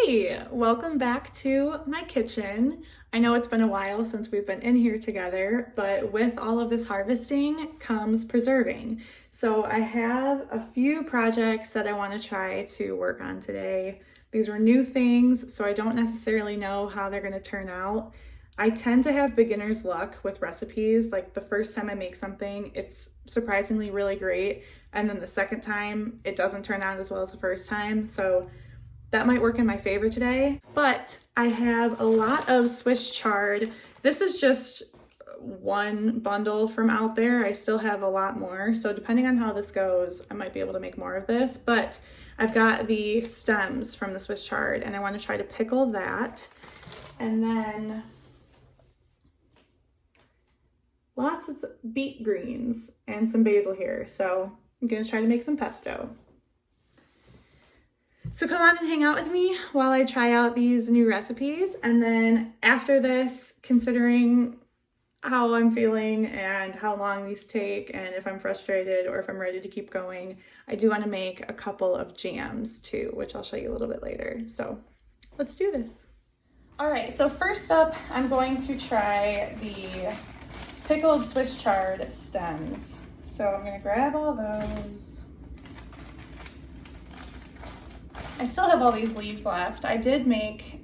Hey, welcome back to my kitchen. I know it's been a while since we've been in here together, but with all of this harvesting comes preserving. So I have a few projects that I want to try to work on today. These are new things, so I don't necessarily know how they're going to turn out. I tend to have beginner's luck with recipes. Like the first time I make something, it's surprisingly really great. And then the second time, it doesn't turn out as well as the first time. So that might work in my favor today, but I have a lot of Swiss chard. This is just one bundle from out there. I still have a lot more. So depending on how this goes, I might be able to make more of this, but I've got the stems from the Swiss chard and I want to try to pickle that. And then lots of beet greens and some basil here. So I'm going to try to make some pesto. So come on and hang out with me while I try out these new recipes. And then after this, considering how I'm feeling and how long these take and if I'm frustrated or if I'm ready to keep going, I do want to make a couple of jams too, which I'll show you a little bit later. So let's do this. All right, so first up, I'm going to try the pickled Swiss chard stems. So I'm going to grab all those. I still have all these leaves left. I did make,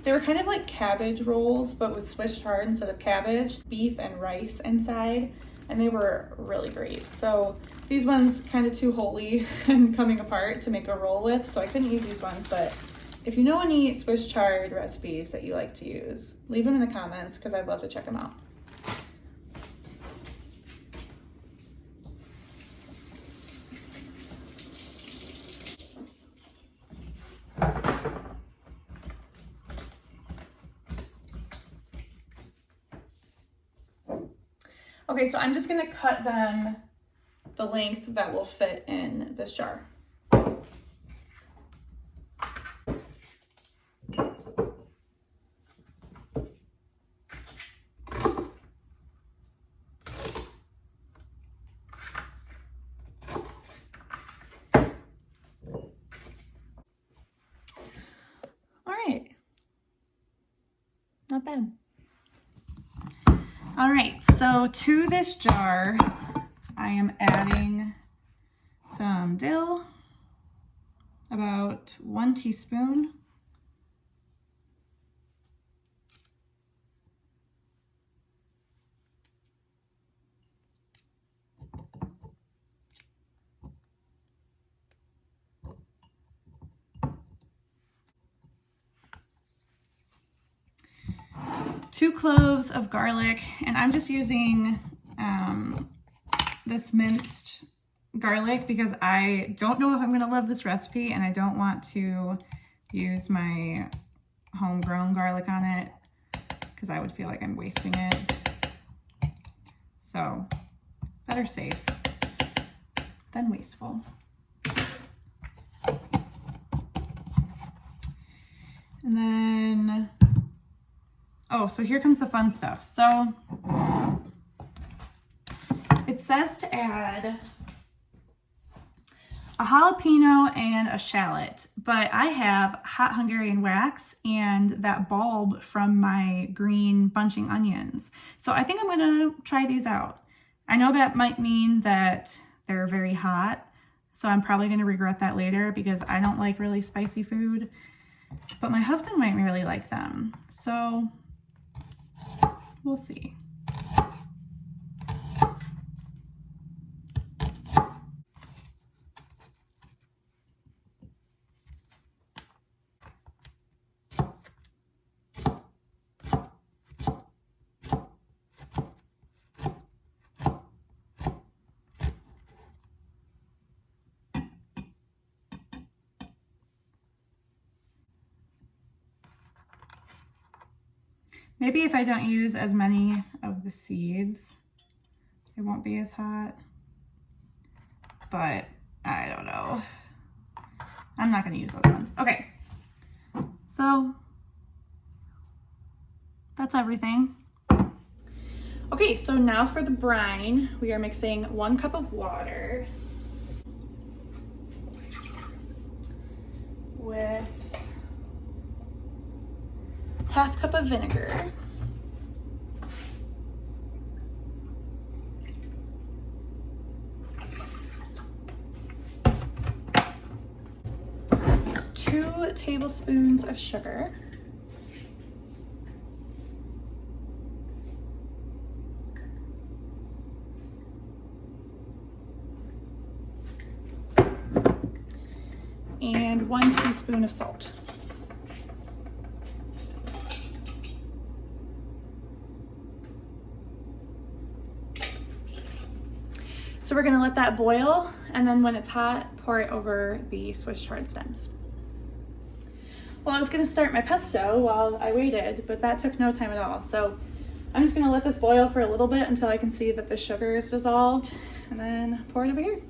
they were kind of like cabbage rolls, but with Swiss chard instead of cabbage, beef and rice inside, and they were really great. So these ones kind of too holy and coming apart to make a roll with, so I couldn't use these ones, but if you know any Swiss chard recipes that you like to use, leave them in the comments because I'd love to check them out. Okay, so I'm just gonna cut them the length that will fit in this jar. All right, not bad. All right, so to this jar, I am adding some dill, about 1 teaspoon. Two cloves of garlic, and I'm just using this minced garlic because I don't know if I'm gonna love this recipe and I don't want to use my homegrown garlic on it because I would feel like I'm wasting it. So better safe than wasteful. And then oh, so here comes the fun stuff. So it says to add a jalapeno and a shallot, but I have hot Hungarian wax and that bulb from my green bunching onions. So I think I'm gonna try these out. I know that might mean that they're very hot, so I'm probably gonna regret that later because I don't like really spicy food, but my husband might really like them. So we'll see. Maybe if I don't use as many of the seeds, it won't be as hot, but I don't know. I'm not gonna use those ones. Okay, so that's everything. Okay, so now for the brine, we are mixing 1 cup of water with 1/2 cup of vinegar. Two tablespoons of sugar. And 1 teaspoon of salt. So we're gonna let that boil, and then when it's hot, pour it over the Swiss chard stems. Well, I was gonna start my pesto while I waited, but that took no time at all. So I'm just gonna let this boil for a little bit until I can see that the sugar is dissolved, and then pour it over here.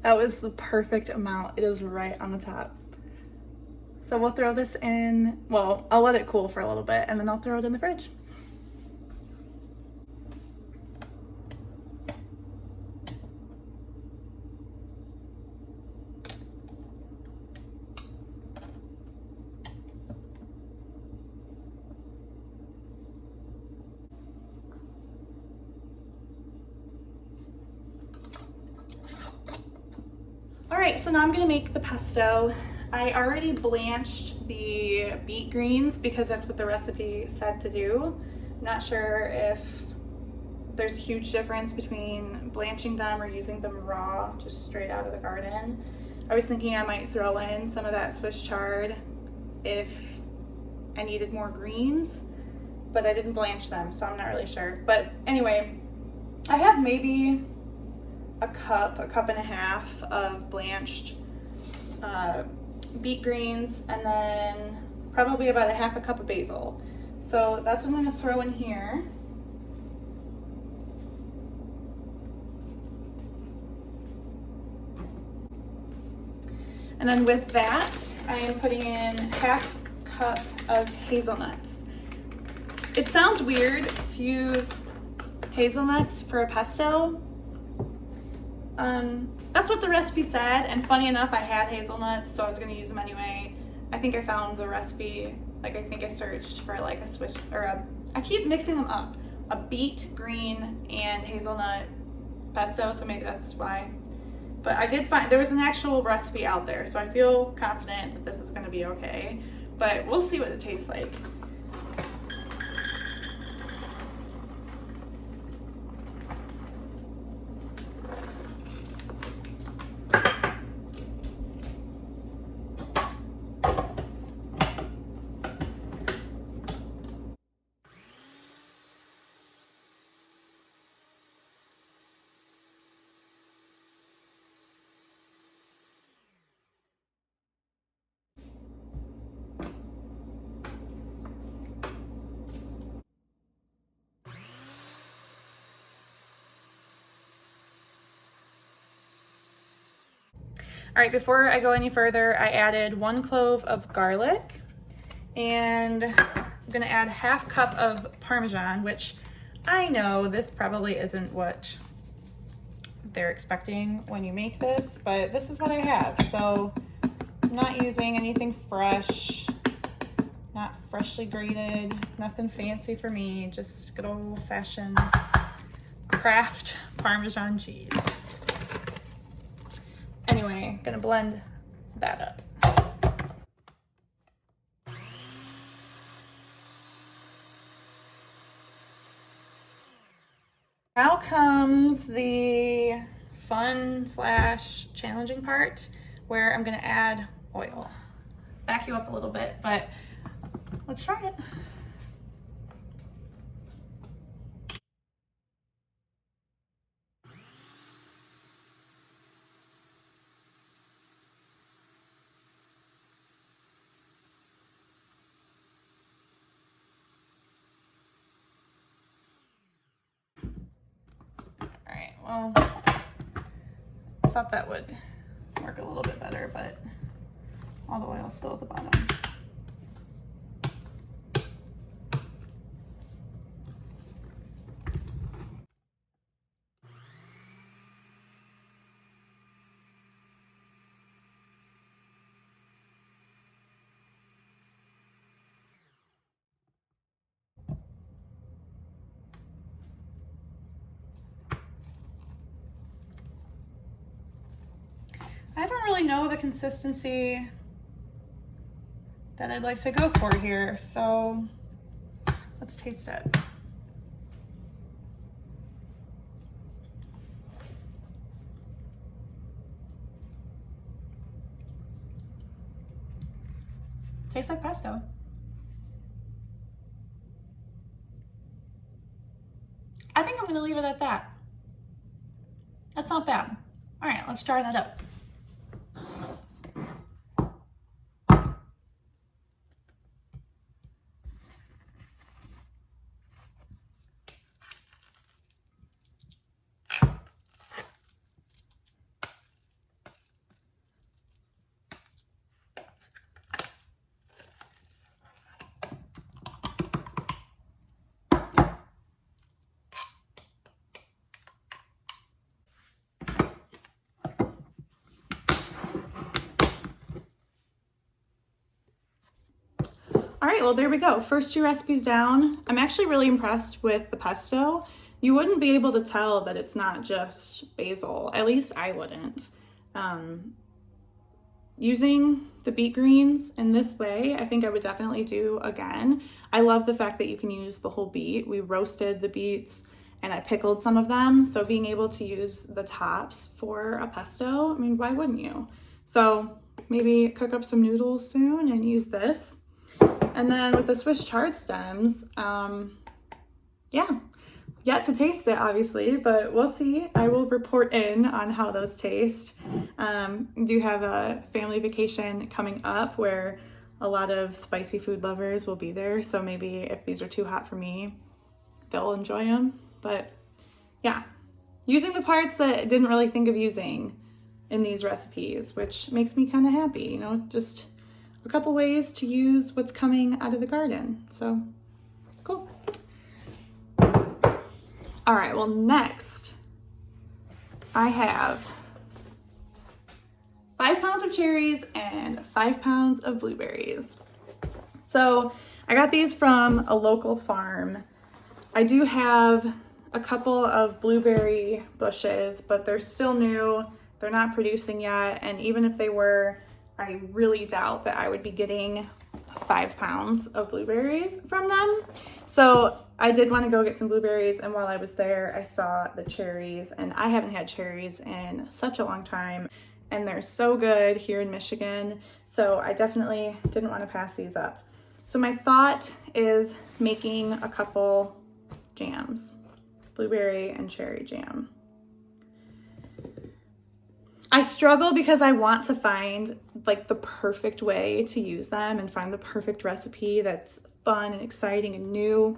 That was the perfect amount. It is right on the top. So we'll throw this in, well, I'll let it cool for a little bit and then I'll throw it in the fridge. All right, so now I'm gonna make the pesto. I already blanched the beet greens because that's what the recipe said to do. I'm not sure if there's a huge difference between blanching them or using them raw, just straight out of the garden. I was thinking I might throw in some of that Swiss chard if I needed more greens, but I didn't blanch them, so I'm not really sure. But anyway, I have maybe a cup and a half of blanched beet greens, and then probably about 1/2 cup of basil. So that's what I'm gonna throw in here. And then with that, I am putting in 1/2 cup of hazelnuts. It sounds weird to use hazelnuts for a pesto. That's what the recipe said, and funny enough, I had hazelnuts, so I was gonna use them anyway. I think I found the recipe, like I think I searched for like a Swiss, or I keep mixing them up, a beet, green, and hazelnut pesto, so maybe that's why. But I did find, there was an actual recipe out there, so I feel confident that this is gonna be okay, but we'll see what it tastes like. All right, before I go any further, I added 1 clove of garlic, and I'm gonna add 1/2 cup of Parmesan, which I know this probably isn't what they're expecting when you make this, but this is what I have. So I'm not using anything fresh, not freshly grated, nothing fancy for me, just good old fashioned Kraft Parmesan cheese. Anyway, gonna blend that up. Now comes the fun / challenging part where I'm gonna add oil. Back you up a little bit, but let's try it. All right, well, I thought that would work a little bit better, but all the oil's still at the bottom. I don't really know the consistency that I'd like to go for here, so let's taste it. Tastes like pesto. I think I'm gonna leave it at that. That's not bad. All right, let's try that up. All right, well, there we go. First 2 recipes down. I'm actually really impressed with the pesto. You wouldn't be able to tell that it's not just basil. At least I wouldn't. Using the beet greens in this way, I think I would definitely do again. I love the fact that you can use the whole beet. We roasted the beets and I pickled some of them. So being able to use the tops for a pesto, I mean, why wouldn't you? So maybe cook up some noodles soon and use this. And then with the Swiss chard stems, yeah, yet to taste it obviously, but we'll see. I will report in on how those taste. Do have a family vacation coming up where a lot of spicy food lovers will be there. So maybe if these are too hot for me, they'll enjoy them. But yeah, using the parts that I didn't really think of using in these recipes, which makes me kind of happy, you know, just a couple ways to use what's coming out of the garden. So cool. All right, well, next I have 5 pounds of cherries and 5 pounds of blueberries. So I got these from a local farm. I do have a couple of blueberry bushes, but they're still new. They're not producing yet. And even if they were, I really doubt that I would be getting 5 pounds of blueberries from them. So I did want to go get some blueberries, and while I was there, I saw the cherries, and I haven't had cherries in such a long time, and they're so good here in Michigan. So I definitely didn't want to pass these up. So my thought is making a couple jams, blueberry and cherry jam. I struggle because I want to find like the perfect way to use them and find the perfect recipe that's fun and exciting and new.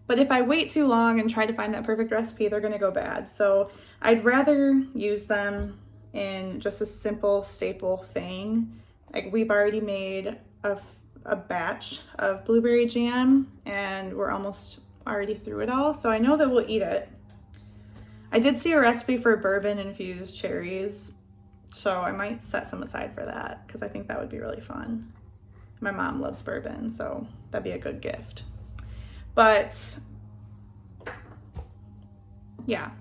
But if I wait too long and try to find that perfect recipe, they're gonna go bad. So I'd rather use them in just a simple staple thing. Like we've already made a batch of blueberry jam and we're almost already through it all. So I know that we'll eat it. I did see a recipe for bourbon infused cherries, so I might set some aside for that because I think that would be really fun. My mom loves bourbon, so that'd be a good gift. But yeah,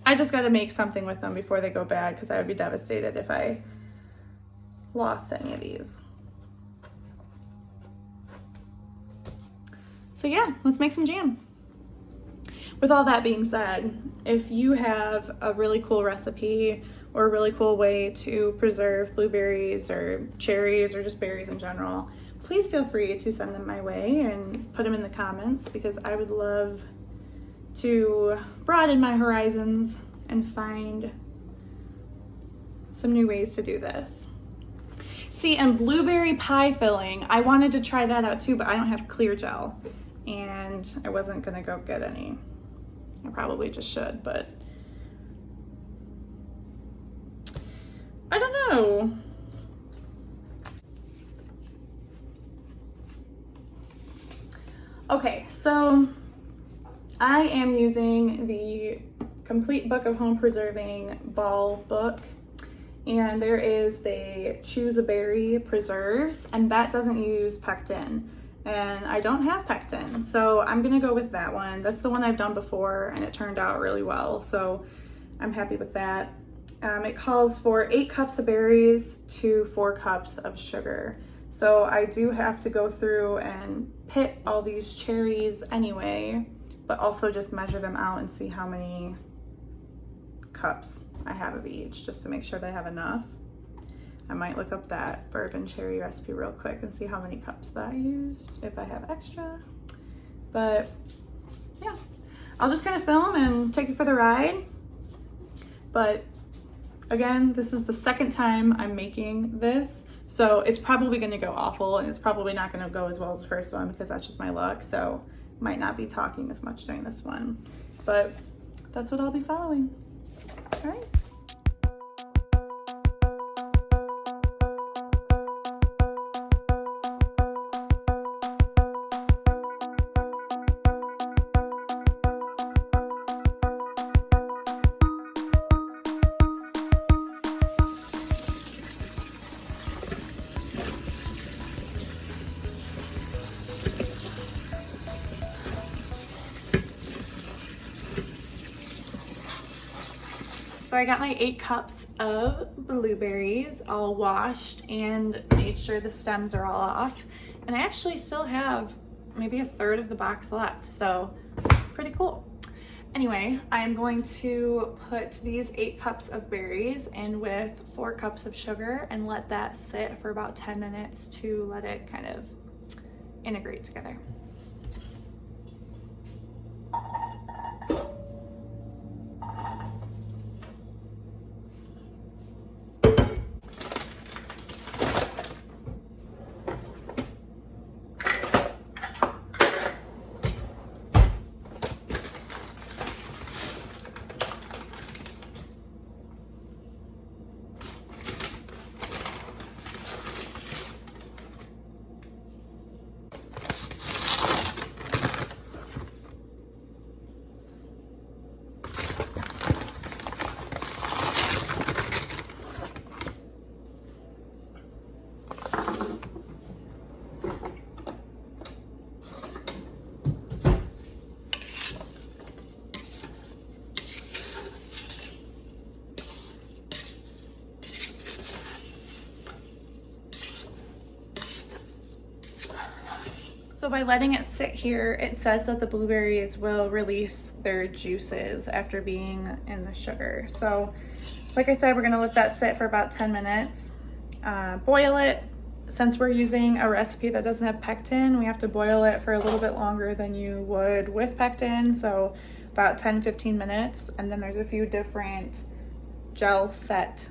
I just got to make something with them before they go bad because I would be devastated if I lost any of these. So yeah, let's make some jam. With all that being said, if you have a really cool recipe or a really cool way to preserve blueberries or cherries or just berries in general, please feel free to send them my way and put them in the comments, because I would love to broaden my horizons and find some new ways to do this. See, and blueberry pie filling, I wanted to try that out too, but I don't have clear gel and I wasn't gonna go get any. I probably just should, but I don't know. Okay, so I am using the Complete Book of Home Preserving Ball book, and there is the Choose a Berry preserves, and that doesn't use pectin, and I don't have pectin, so I'm gonna go with that one. That's the one I've done before and it turned out really well, so I'm happy with that. It calls for 8 cups of berries to 4 cups of sugar. So I do have to go through and pit all these cherries anyway, but also just measure them out and see how many cups I have of each, just to make sure that I have enough. I might look up that bourbon cherry recipe real quick and see how many cups that I used, if I have extra. But yeah, I'll just kind of film and take you for the ride. But again, this is the second time I'm making this, so it's probably going to go awful, and it's probably not going to go as well as the first one, because that's just my luck. So might not be talking as much during this one, but that's what I'll be following. All right. So I got my 8 cups of blueberries all washed and made sure the stems are all off. And I actually still have maybe a third of the box left, so pretty cool. Anyway, I'm going to put these 8 cups of berries in with 4 cups of sugar and let that sit for about 10 minutes to let it kind of integrate together. So by letting it sit here, it says that the blueberries will release their juices after being in the sugar. So like I said, we're gonna let that sit for about 10 minutes. Boil it. Since we're using a recipe that doesn't have pectin, we have to boil it for a little bit longer than you would with pectin. So about 10-15 minutes. And then there's a few different gel set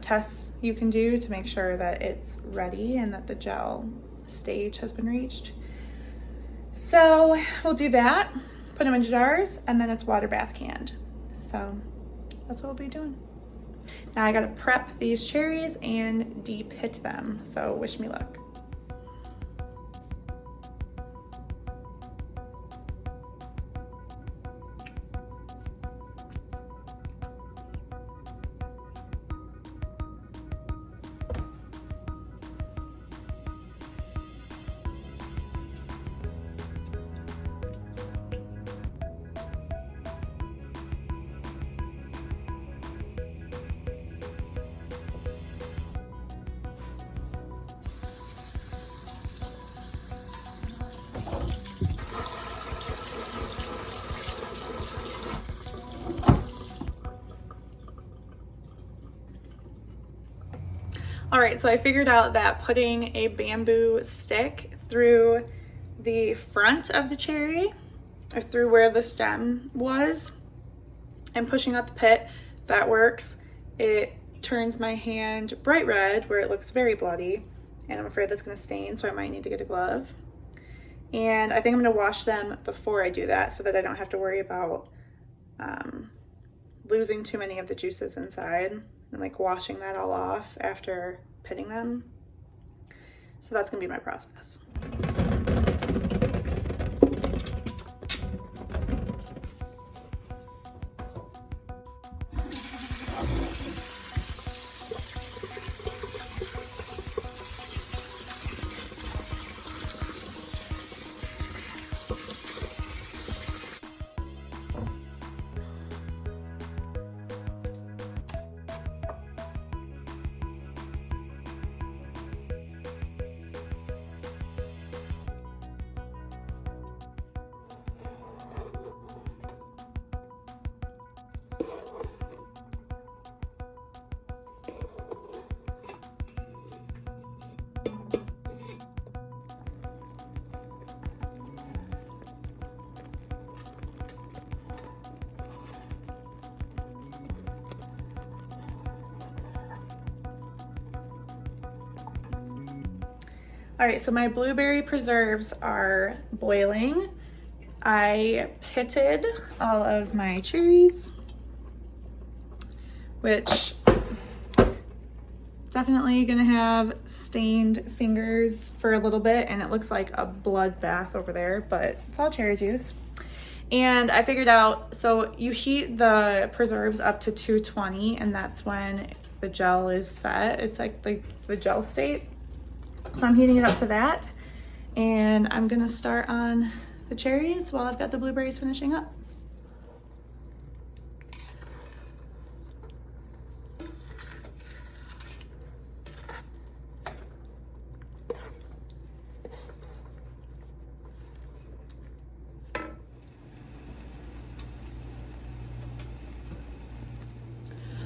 tests you can do to make sure that it's ready and that the gel stage has been reached. So we'll do that, put them in jars, and then it's water bath canned. So that's what we'll be doing. Now I gotta prep these cherries and de-pit them, so wish me luck. All right, so I figured out that putting a bamboo stick through the front of the cherry, or through where the stem was, and pushing out the pit, that works. It turns my hand bright red where it looks very bloody, and I'm afraid that's gonna stain, so I might need to get a glove. And I think I'm gonna wash them before I do that so that I don't have to worry about losing too many of the juices inside, and like washing that all off after pitting them. So that's gonna be my process. All right, so my blueberry preserves are boiling. I pitted all of my cherries, which definitely gonna have stained fingers for a little bit, and it looks like a bloodbath over there, but it's all cherry juice. And I figured out, so you heat the preserves up to 220, and that's when the gel is set. It's like the gel state. So I'm heating it up to that, and I'm gonna start on the cherries while I've got the blueberries finishing up.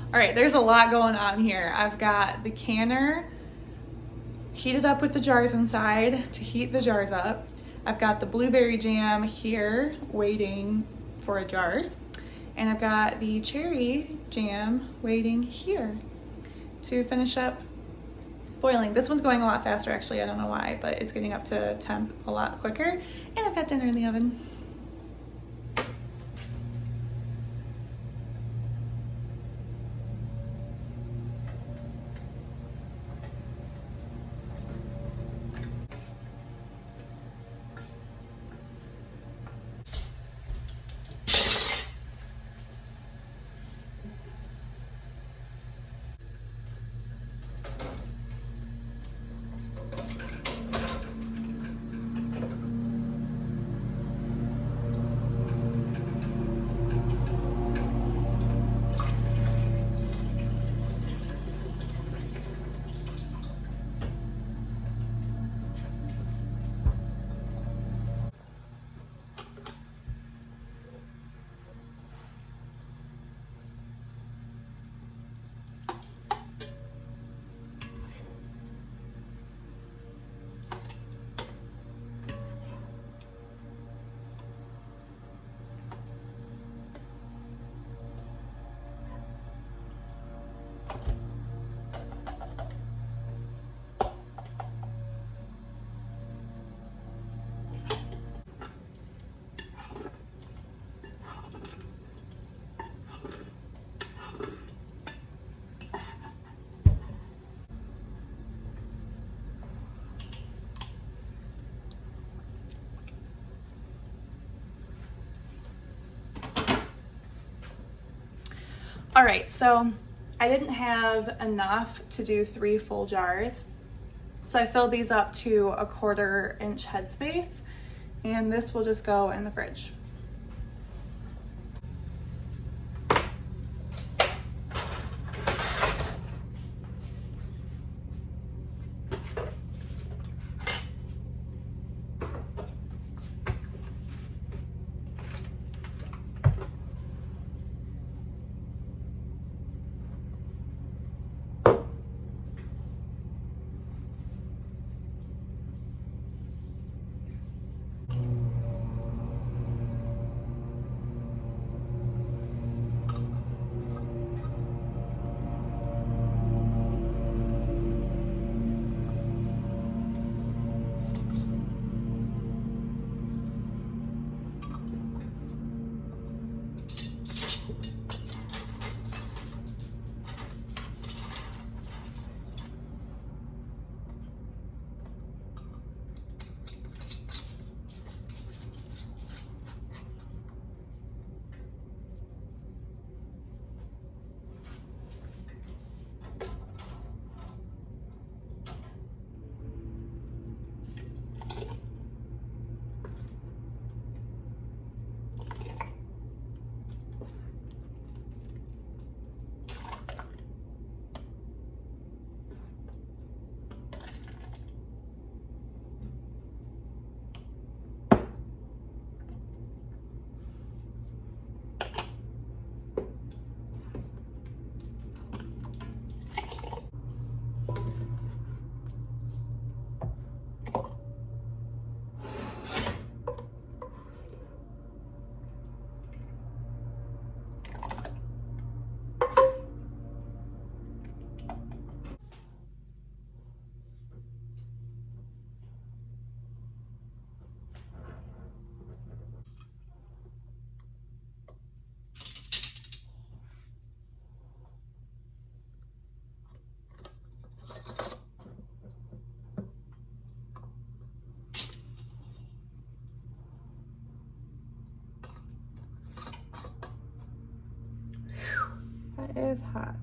All right, there's a lot going on here. I've got the canner heated up with the jars inside to heat the jars up. I've got the blueberry jam here waiting for jars. And I've got the cherry jam waiting here to finish up boiling. This one's going a lot faster actually, I don't know why, but it's getting up to temp a lot quicker. And I've got dinner in the oven. All right, so I didn't have enough to do 3 full jars. So I filled these up to a 1/4 inch headspace, and this will just go in the fridge. is hot.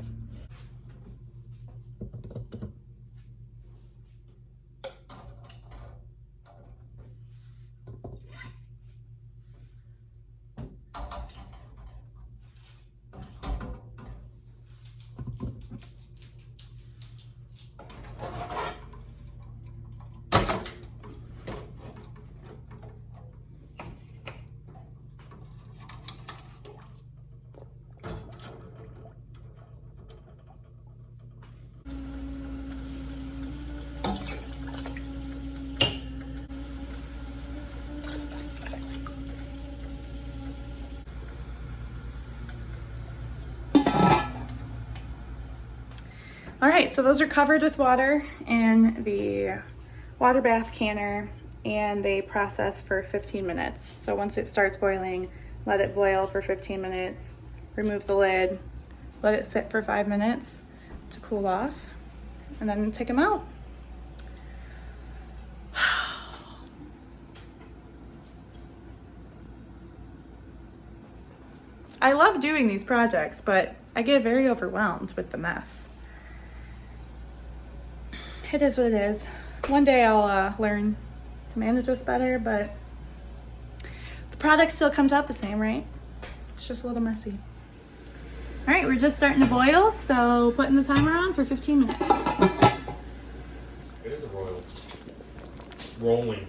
All right, so those are covered with water in the water bath canner, and they process for 15 minutes. So once it starts boiling, let it boil for 15 minutes, remove the lid, let it sit for 5 minutes to cool off, and then take them out. I love doing these projects, but I get very overwhelmed with the mess. It is what it is. One day I'll learn to manage this better, but the product still comes out the same, right? It's just a little messy. All right, we're just starting to boil, so putting the timer on for 15 minutes. It is a royal. Rolling.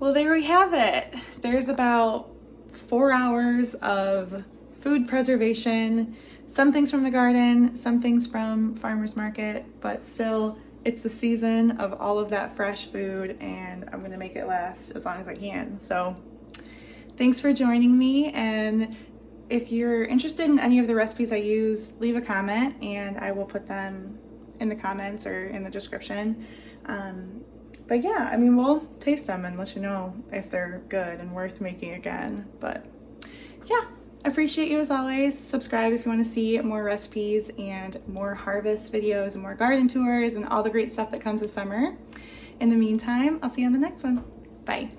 Well, there we have it. There's about 4 hours of food preservation, some things from the garden, some things from farmer's market, but still it's the season of all of that fresh food, and I'm gonna make it last as long as I can. So thanks for joining me, and if you're interested in any of the recipes I use, leave a comment and I will put them in the comments or in the description. But yeah, I mean, we'll taste them and let you know if they're good and worth making again. But yeah, appreciate you as always. Subscribe if you want to see more recipes and more harvest videos and more garden tours and all the great stuff that comes this summer. In the meantime, I'll see you on the next one. Bye.